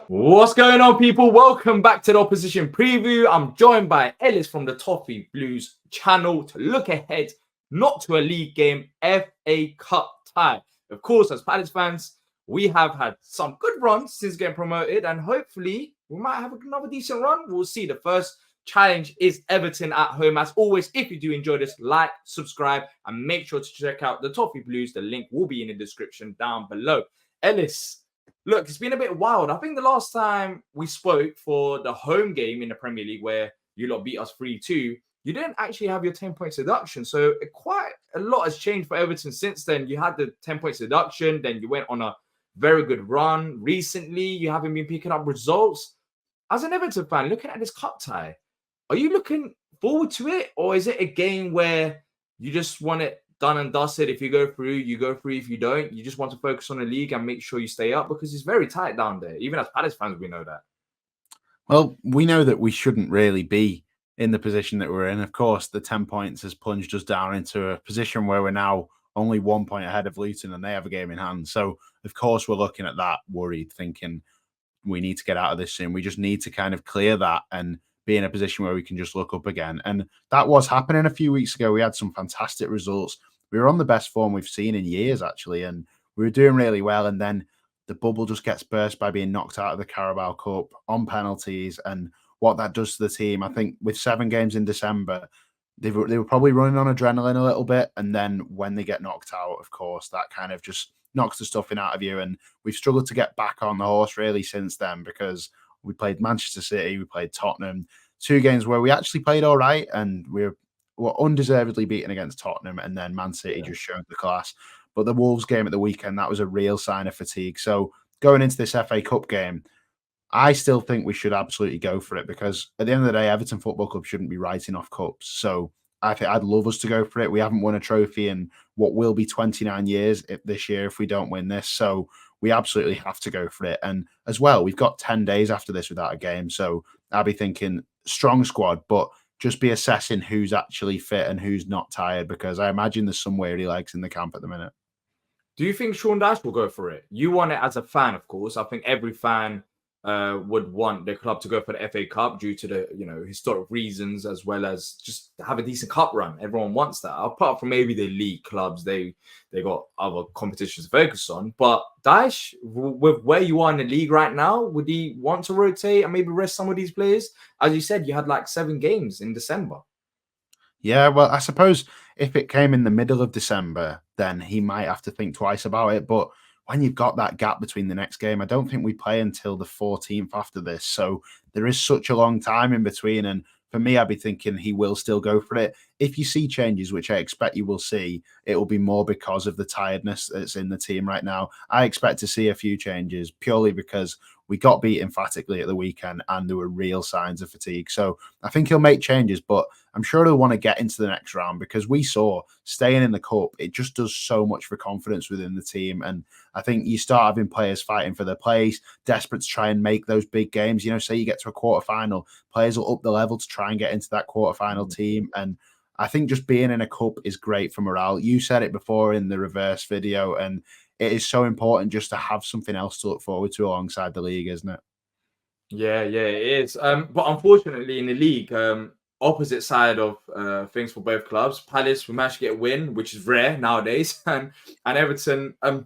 What's going on, people? Welcome back to the opposition preview. I'm joined by Ellis from the Toffee Blues channel to look ahead, not to a league game, FA Cup tie. Of course, as Palace fans, we have had some good runs since getting promoted, and hopefully we might have another decent run. We'll see. The first challenge is Everton at home. As always, if you do enjoy this, like, subscribe, and make sure to check out the Toffee Blues. The link will be in the description down below. Ellis, look, it's been a bit wild. I think the last time we spoke for the home game in the Premier League where you lot beat us 3-2, you didn't actually have your 10 points deduction. So quite a lot has changed for Everton since then. You had the 10 points deduction, then you went on a very good run. Recently, you haven't been picking up results. As an Everton fan, looking at this cup tie, are you looking forward to it? Or is it a game where you just want it done and dusted? If you go through, you go through. If you don't, you just want to focus on the league and make sure you stay up, because it's very tight down there. Even as Palace fans, we know that. Well, we know that we shouldn't really be in the position that we're in. Of course, the 10 points has plunged us down into a position where we're now only 1 point ahead of Luton and they have a game in hand. So, of course, we're looking at that worried, thinking we need to get out of this soon. We just need to kind of clear that and be in a position where we can just look up again. And that was happening a few weeks ago. We had some fantastic results. We were on the best form we've seen in years, actually, and we were doing really well. And then the bubble just gets burst by being knocked out of the Carabao Cup on penalties, and what that does to the team. I think with 7 games in December, they were probably running on adrenaline a little bit. And then when they get knocked out, of course, that kind of just knocks the stuffing out of you. And we've struggled to get back on the horse really since then, because we played Manchester City, we played Tottenham, 2 games where we actually played all right, and we were undeservedly beaten against Tottenham, and then Man City just showed the class. But the Wolves game at the weekend, that was a real sign of fatigue. So going into this FA Cup game, I still think we should absolutely go for it, because at the end of the day, Everton Football Club shouldn't be writing off cups. So I think I'd love us to go for it. We haven't won a trophy in what will be 29 years this year if we don't win this. So we absolutely have to go for it. And as well, we've got 10 days after this without a game. So I'll be thinking strong squad, but just be assessing who's actually fit and who's not tired, because I imagine there's some weary legs in the camp at the minute. Do you think Sean Dyche will go for it? You want it as a fan, of course. I think every fan would want their club to go for the FA Cup due to the historic reasons, as well as just have a decent cup run. Everyone wants that. Apart from maybe the league clubs, they got other competitions to focus on. But Dyche, with where you are in the league right now, would he want to rotate and maybe rest some of these players? As you said, you had like 7 games in December. Yeah, well, I suppose if it came in the middle of December, then he might have to think twice about it. But when you've got that gap between the next game, I don't think we play until the 14th after this. So there is such a long time in between. And for me, I'd be thinking he will still go for it. If you see changes, which I expect you will see, it will be more because of the tiredness that's in the team right now. I expect to see a few changes purely because we got beat emphatically at the weekend and there were real signs of fatigue. So I think he'll make changes, but I'm sure he'll want to get into the next round, because we saw staying in the cup, it just does so much for confidence within the team. And I think you start having players fighting for their place, desperate to try and make those big games. You know, say you get to a quarterfinal, players will up the level to try and get into that quarterfinal team. And I think just being in a cup is great for morale. You said it before in the reverse video, and it is so important just to have something else to look forward to alongside the league, isn't it? Yeah, it is. But unfortunately, in the league, opposite side of things for both clubs. Palace, we managed to get a win, which is rare nowadays, and Everton. I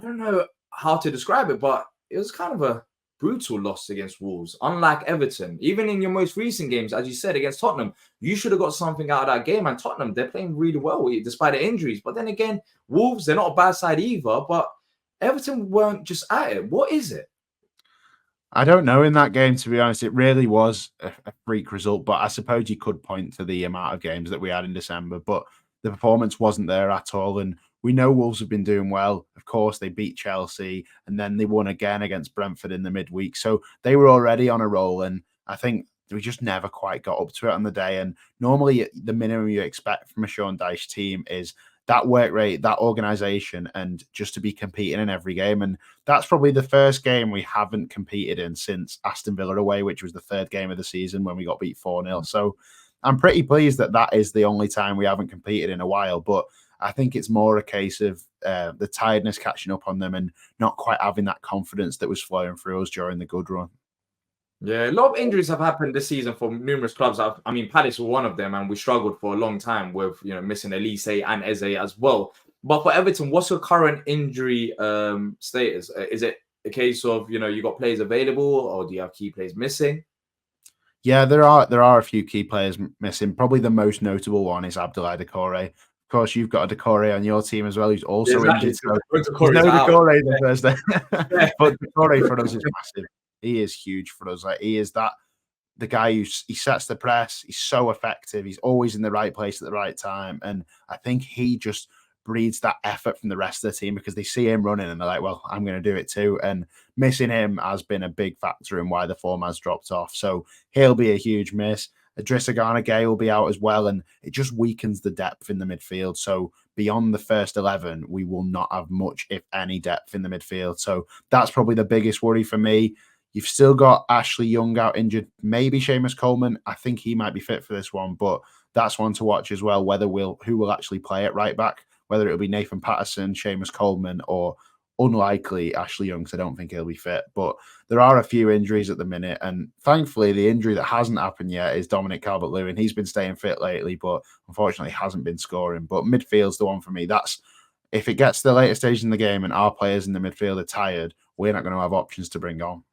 don't know how to describe it, but it was kind of a brutal loss against Wolves. Unlike Everton, even in your most recent games, as you said, against Tottenham, you should have got something out of that game. And Tottenham, they're playing really well despite the injuries. But then again, Wolves, they're not a bad side either. But Everton weren't just at it. What is it? I don't know in that game, to be honest. It really was a freak result, but I suppose you could point to the amount of games that we had in December, but the performance wasn't there at all. And we know Wolves have been doing well. Of course, they beat Chelsea and then they won again against Brentford in the midweek. So they were already on a roll. And I think we just never quite got up to it on the day. And normally the minimum you expect from a Sean Dyche team is that work rate, that organisation, and just to be competing in every game. And that's probably the first game we haven't competed in since Aston Villa away, which was the 3rd game of the season when we got beat 4-0. So I'm pretty pleased that that is the only time we haven't competed in a while. But I think it's more a case of the tiredness catching up on them and not quite having that confidence that was flowing through us during the good run. Yeah, a lot of injuries have happened this season for numerous clubs. I mean, Palace were one of them, and we struggled for a long time with missing Elise and Eze as well. But for Everton, what's your current injury status? Is it a case of you got players available, or do you have key players missing? Yeah, there are a few key players missing. Probably the most notable one is Abdoulaye Doucouré. Of course, you've got a Doucouré on your team as well, who's Yeah, also exactly. injured. So there's Doucouré's no out. Doucouré the Thursday, Yeah. but Doucouré for us is massive. He is huge for us. Like he is the guy he sets the press. He's so effective. He's always in the right place at the right time, and I think he just breeds that effort from the rest of the team because they see him running and they're like, "Well, I'm going to do it too." And missing him has been a big factor in why the form has dropped off. So he'll be a huge miss. Idrissa Gana Gueye will be out as well, and it just weakens the depth in the midfield. So beyond the first 11, we will not have much, if any, depth in the midfield. So that's probably the biggest worry for me. You've still got Ashley Young out injured, maybe Seamus Coleman. I think he might be fit for this one, but that's one to watch as well. Who will actually play at right back, whether it'll be Nathan Patterson, Seamus Coleman, or unlikely Ashley Young, because I don't think he'll be fit. But there are a few injuries at the minute, and thankfully the injury that hasn't happened yet is Dominic Calvert-Lewin. He's been staying fit lately, but unfortunately hasn't been scoring. But midfield's the one for me. That's if it gets to the later stage in the game and our players in the midfield are tired, we're not going to have options to bring on.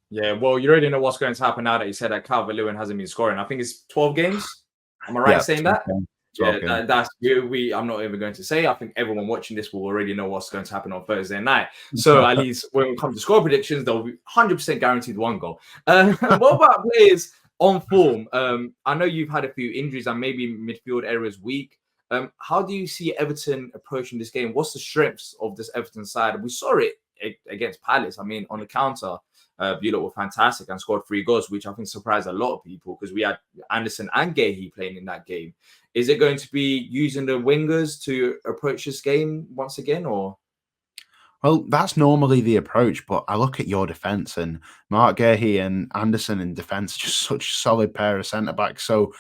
Yeah, well, you already know what's going to happen now that you said that Calvert-Lewin hasn't been scoring. I think it's 12 games. Am I right saying that? Yeah, that's I'm not even going to say. I think everyone watching this will already know what's going to happen on Thursday night. So at least when it comes to score predictions, they'll be 100% guaranteed one goal. What about players on form? I know you've had a few injuries and maybe midfield areas weak. How do you see Everton approaching this game? What's the strengths of this Everton side? We saw it against Palace. I mean, on the counter, you lot were fantastic and scored 3 goals, which I think surprised a lot of people because we had Anderson and Gueye playing in that game. Is it going to be using the wingers to approach this game once again, or? Well, that's normally the approach, but I look at your defence and Mark Guehi and Anderson in defence, just such a solid pair of centre backs. So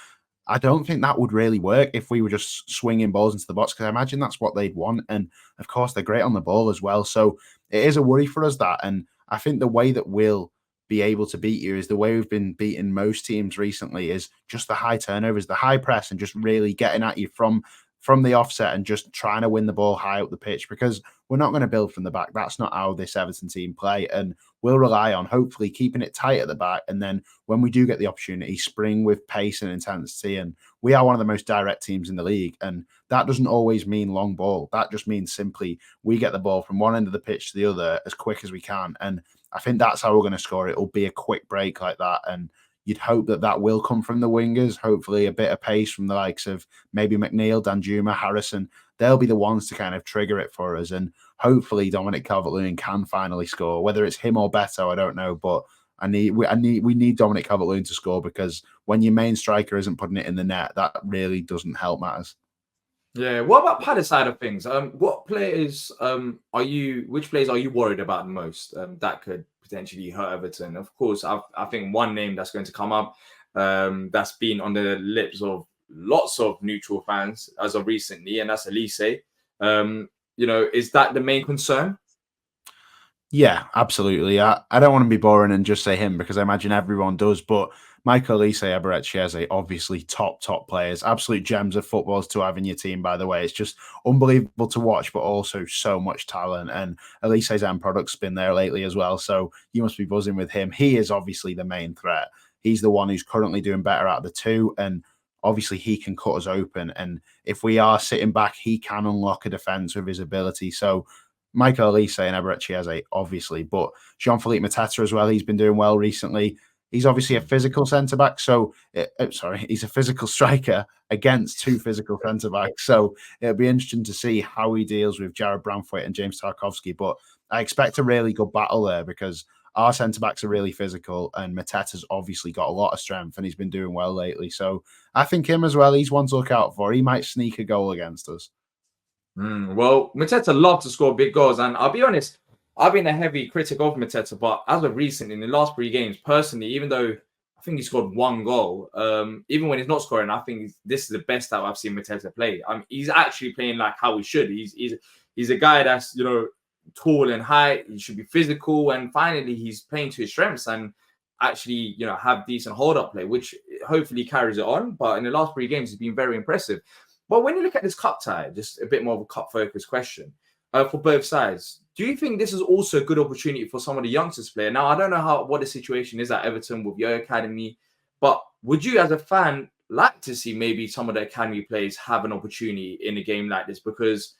I don't think that would really work if we were just swinging balls into the box, because I imagine that's what they'd want. And of course, they're great on the ball as well. So it is a worry for us that. And I think the way that we'll be able to beat you is the way we've been beating most teams recently is just the high turnovers, the high press, and just really getting at you from the offset and just trying to win the ball high up the pitch, because we're not going to build from the back. That's not how this Everton team play. And we'll rely on hopefully keeping it tight at the back. And then when we do get the opportunity, spring with pace and intensity. And we are one of the most direct teams in the league. And that doesn't always mean long ball. That just means simply we get the ball from one end of the pitch to the other as quick as we can. And I think that's how we're going to score. It'll be a quick break like that. And you'd hope that that will come from the wingers, hopefully a bit of pace from the likes of maybe McNeil, Danjuma, Harrison. They'll be the ones to kind of trigger it for us. And hopefully Dominic Calvert-Lewin can finally score. Whether it's him or Beto, I don't know. But we need Dominic Calvert-Lewin to score, because when your main striker isn't putting it in the net, that really doesn't help matters. Yeah. What about Palace side of things? Which players are you worried about the most that could potentially hurt Everton? Of course, I think one name that's going to come up that's been on the lips of lots of neutral fans as of recently, and that's Elise. Is that the main concern? Yeah, absolutely. I don't want to be boring and just say him, because I imagine everyone does, but Michael Elise, Eberechi, obviously top players, absolute gems of footballs to have in your team, by the way. It's just unbelievable to watch, but also so much talent. And Elise's end product's been there lately as well, so you must be buzzing with him. He is obviously the main threat. He's the one who's currently doing better out of the two, and obviously he can cut us open. And if we are sitting back, he can unlock a defence with his ability. So Michael Elise and Eberechi, obviously, but Jean-Philippe Mateta as well. He's been doing well recently. He's obviously a physical centre-back. So, he's a physical striker against 2 physical centre-backs. So it'll be interesting to see how he deals with Jared Branthwaite and James Tarkowski. But I expect a really good battle there, because our centre-backs are really physical, and Mateta's obviously got a lot of strength, and he's been doing well lately. So I think him as well, he's one to look out for. He might sneak a goal against us. Well, Mateta loves to score big goals, and I'll be honest, I've been a heavy critic of Mateta, but as of recent, in the last 3 games, personally, even though I think he scored 1 goal. Even when he's not scoring, I think this is the best that I've seen Mateta play. He's actually playing like how he should. He's a guy that's, tall and high. He should be physical, and finally he's playing to his strengths and actually, have decent hold-up play, which hopefully carries it on. But in the last 3 games, he's been very impressive. But when you look at this cup tie, just a bit more of a cup-focused question for both sides, do you think this is also a good opportunity for some of the youngsters to play? Now, I don't know what the situation is at Everton with your academy, but would you, as a fan, like to see maybe some of the academy players have an opportunity in a game like this? Because,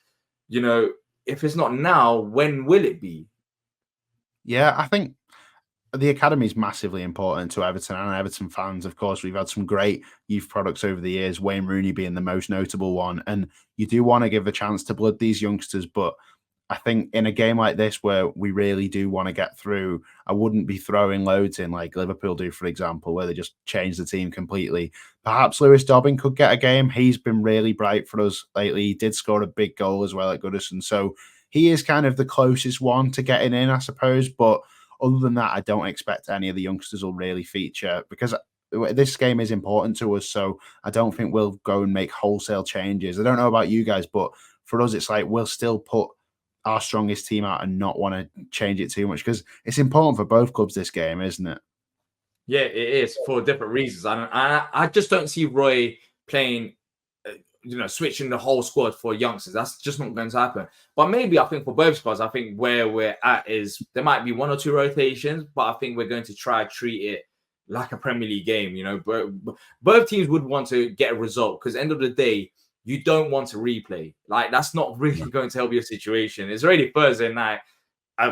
if it's not now, when will it be? Yeah, I think the academy is massively important to Everton and Everton fans. Of course, we've had some great youth products over the years, Wayne Rooney being the most notable one. And you do want to give a chance to blood these youngsters, but I think in a game like this where we really do want to get through, I wouldn't be throwing loads in like Liverpool do, for example, where they just change the team completely. Perhaps Lewis Dobbin could get a game. He's been really bright for us lately. He did score a big goal as well at Goodison. So he is kind of the closest one to getting in, I suppose. But other than that, I don't expect any of the youngsters will really feature because this game is important to us. So I don't think we'll go and make wholesale changes. I don't know about you guys, but for us, it's like we'll still put our strongest team out and not want to change it too much because it's important for both clubs, this game, isn't it? Yeah, it is for different reasons. I just don't see Roy playing, switching the whole squad for youngsters. That's just not going to happen. But maybe I think for both squads, I think where we're at is there might be 1 or 2 rotations, but I think we're going to try treat it like a Premier League game. Both teams would want to get a result because end of the day, you don't want to replay. Like, that's not really going to help your situation. It's already Thursday night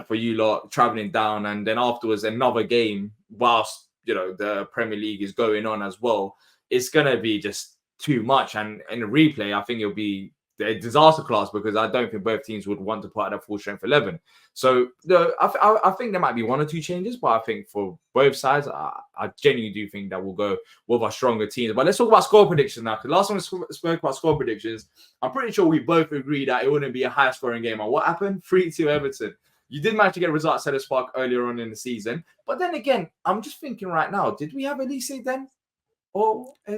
for you lot traveling down, and then afterwards another game whilst the Premier League is going on as well. It's gonna be just too much, and in a replay, I think it'll be a disaster class because I don't think both teams would want to put out a full strength 11. So I think there might be 1 or 2 changes, but I think for both sides, I genuinely do think that we'll go with our stronger teams. But let's talk about score predictions now, because last time we spoke about score predictions, I'm pretty sure we both agreed that it wouldn't be a high scoring game. And what happened? 3-2 Everton. You did manage to get a result at Selhurst Park earlier on in the season. But then again, I'm just thinking right now, did we have Ellis then? Or we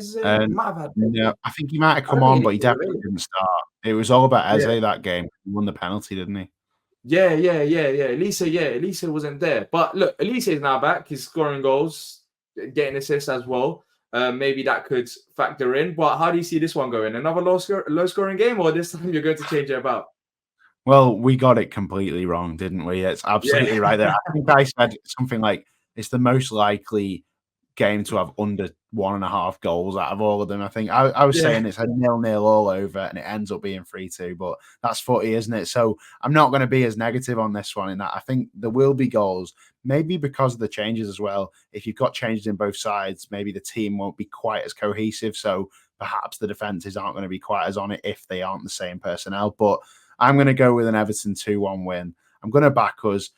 might have had... No, I think he might have come on, but he definitely didn't start. It was all about Eze that game. He won the penalty, didn't he? Yeah. Elise wasn't there. But look, Elise is now back. He's scoring goals, getting assists as well. Maybe that could factor in. But how do you see this one going? Another low-scoring game, or this time you're going to change it about? Well, we got it completely wrong, didn't we? It's absolutely right there. I think I said something like it's the most likely game to have under 1.5 goals out of all of them. I think I was saying it's a 0-0 all over and it ends up being 3-2, but that's footy, isn't it? So I'm not going to be as negative on this one in that I think there will be goals, maybe because of the changes as well. If you've got changes in both sides, maybe the team won't be quite as cohesive. So perhaps the defenses aren't going to be quite as on it if they aren't the same personnel. But I'm going to go with an Everton 2-1 win. I'm going to back us.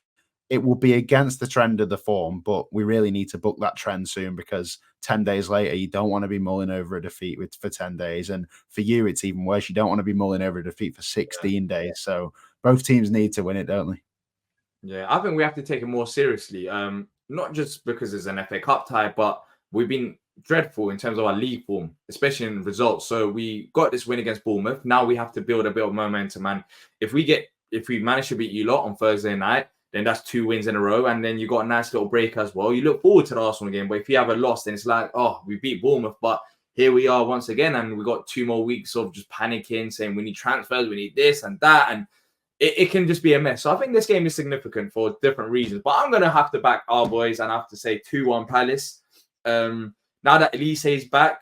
It will be against the trend of the form, but we really need to book that trend soon because 10 days later, you don't want to be mulling over a defeat for 10 days. And for you, it's even worse. You don't want to be mulling over a defeat for 16 days. So both teams need to win it, don't they? Yeah, I think we have to take it more seriously. Not just because it's an FA Cup tie, but we've been dreadful in terms of our league form, especially in results. So we got this win against Bournemouth. Now we have to build a bit of momentum. And if we manage to beat you lot on Thursday night, then that's 2 wins in a row. And then you got a nice little break as well. You look forward to the Arsenal game. But if you have a loss, then it's like, oh, we beat Bournemouth. But here we are once again. And we got 2 more weeks of just panicking, saying we need transfers, we need this and that. And it can just be a mess. So I think this game is significant for different reasons. But I'm going to have to back our boys and I have to say 2-1 Palace. Now that Elise is back,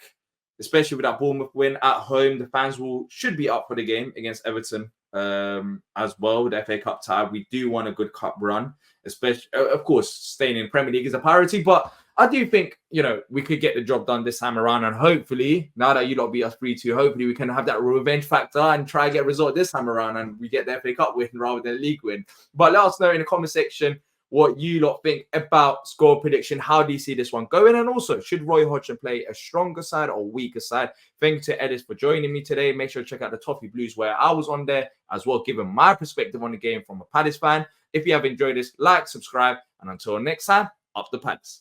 especially with that Bournemouth win at home, the fans should be up for the game against Everton as well. The FA Cup tie, we do want a good cup run, especially, of course, staying in Premier League is a priority. But I do think, we could get the job done this time around. And hopefully, now that you lot beat us 3-2, hopefully we can have that revenge factor and try and get a result this time around and we get the FA Cup win rather than a league win. But let us know in the comment section what you lot think about score prediction. How do you see this one going? And also, should Roy Hodgson play a stronger side or weaker side? Thank you to Ellis for joining me today. Make sure to check out the Toffee Blues where I was on there as well, giving my perspective on the game from a Palace fan. If you have enjoyed this, like, subscribe, and until next time, up the Palace.